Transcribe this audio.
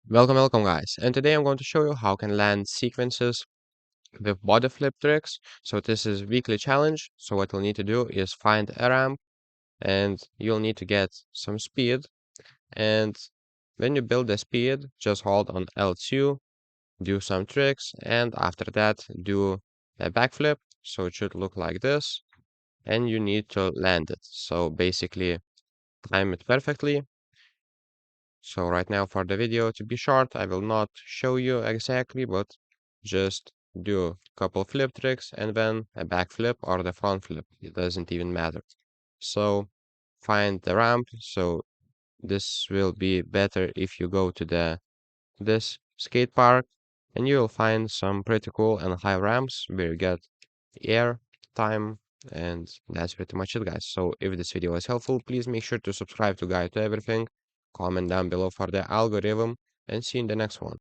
Welcome guys, and today I'm going to show you how you can land sequences with body flip tricks. So this is weekly challenge. So what you'll need to do is find a ramp and you'll need to get some speed. And when you build the speed, just hold on L2, do some tricks, and after that do a backflip. So it should look like this, and you need to land it. So basically time it perfectly. So right now for the video to be short, I will not show you exactly, but just do a couple flip tricks and then a back flip or the front flip. It doesn't even matter. So find the ramp. So this will be better if you go to this skate park and you will find some pretty cool and high ramps where you get air, time, and that's pretty much it, guys. So if this video was helpful, please make sure to subscribe to Guide to Everything, comment down below for the algorithm, and see you in the next one.